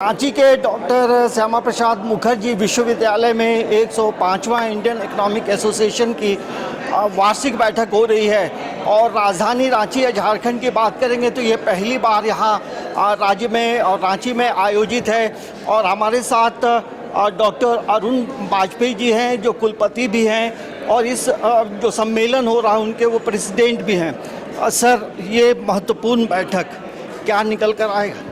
रांची के डॉक्टर श्यामा प्रसाद मुखर्जी विश्वविद्यालय में 105वां इंडियन इकोनॉमिक एसोसिएशन की वार्षिक बैठक हो रही है और राजधानी रांची या झारखंड की बात करेंगे तो ये पहली बार यहाँ राज्य में और रांची में आयोजित है। और हमारे साथ डॉक्टर अरुण वाजपेयी जी हैं जो कुलपति भी हैं और इस जो सम्मेलन हो रहा है उनके वो प्रेसिडेंट भी हैं। सर, ये महत्वपूर्ण बैठक क्या निकल कर आएगा?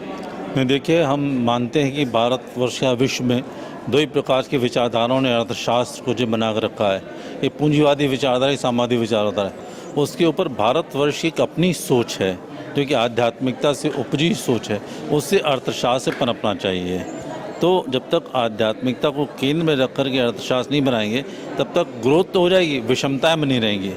देखिए, हम मानते हैं कि भारतवर्ष या विश्व में दो ही प्रकार की विचारधाराओं ने अर्थशास्त्र को जो बना कर रखा है, ये पूंजीवादी विचारधारा, सामाजिक विचारधारा है। उसके ऊपर भारतवर्ष की एक अपनी सोच है जो कि आध्यात्मिकता से उपजी सोच है, उससे अर्थशास्त्र पनपना चाहिए। तो जब तक आध्यात्मिकता को केंद्र में रख कर के अर्थशास्त्र नहीं बनाएंगे तब तक ग्रोथ तो हो जाएगी, विषमताएँ बनी रहेंगी।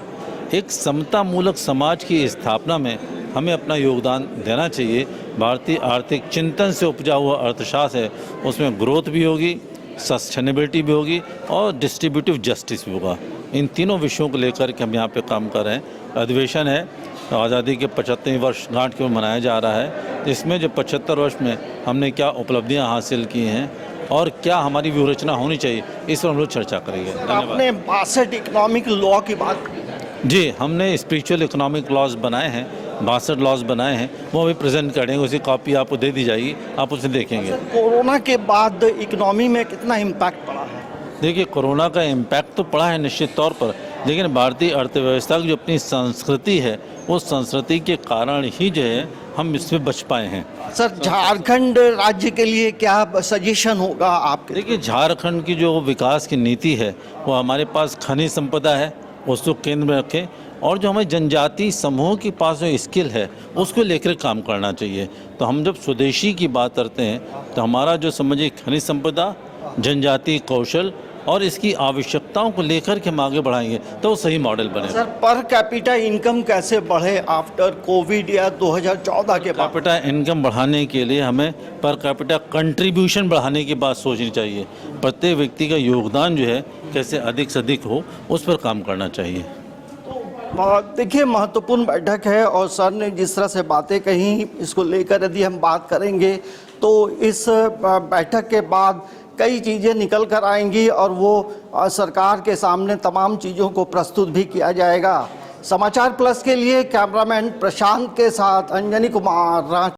एक समता मूलक समाज की स्थापना में हमें अपना योगदान देना चाहिए। भारतीय आर्थिक चिंतन से उपजा हुआ अर्थशास्त्र है, उसमें ग्रोथ भी होगी, सस्टेनेबिलिटी भी होगी और डिस्ट्रीब्यूटिव जस्टिस भी होगा। इन तीनों विषयों को लेकर के हम यहाँ पे काम कर रहे हैं। अधिवेशन है, आज़ादी के 75वें वर्षगांठ के मनाया जा रहा है। इसमें जो 75 वर्ष में हमने क्या उपलब्धियाँ हासिल की हैं और क्या हमारी व्यूह रचना होनी चाहिए, इस पर हम लोग चर्चा करेंगे। आपने 62 इकोनॉमिक लॉ की बात की। जी, हमने स्पिरिचुअल इकोनॉमिक लॉज बनाए हैं, 62 लॉज बनाए हैं, वो अभी प्रेजेंट करेंगे। उसी कॉपी आपको दे दी जाएगी, आप उसे देखेंगे। कोरोना के बाद इकोनॉमी में कितना इम्पैक्ट पड़ा है? देखिए, कोरोना का इम्पैक्ट तो पड़ा है निश्चित तौर पर, लेकिन भारतीय अर्थव्यवस्था की जो अपनी संस्कृति है, उस संस्कृति के कारण ही जो है हम इसमें बच पाए हैं। सर, झारखंड राज्य के लिए क्या सजेशन होगा आपके? देखिए, झारखंड की जो विकास की नीति है वो हमारे पास खनिज संपदा है, उसको केंद्र में रखें और जो हमारे जनजाति समूह के पास जो स्किल है उसको लेकर काम करना चाहिए। तो हम जब स्वदेशी की बात करते हैं तो हमारा जो समझिए खनिज संपदा, जनजाति कौशल और इसकी आवश्यकताओं को लेकर के हम आगे बढ़ाएंगे तो सही मॉडल बने। सर, पर कैपिटा इनकम कैसे बढ़े आफ्टर कोविड या 2014 के बाद? कैपिटा इनकम बढ़ाने के लिए हमें पर कैपिटा कंट्रीब्यूशन बढ़ाने की बात सोचनी चाहिए। प्रत्येक व्यक्ति का योगदान जो है कैसे अधिक से अधिक हो, उस पर काम करना चाहिए। देखिए, महत्वपूर्ण बैठक है और सर ने जिस तरह से बातें कही इसको लेकर यदि हम बात करेंगे तो इस बैठक के बाद कई चीज़ें निकल कर आएंगी और वो सरकार के सामने तमाम चीज़ों को प्रस्तुत भी किया जाएगा। समाचार प्लस के लिए कैमरामैन प्रशांत के साथ अंजनी कुमार।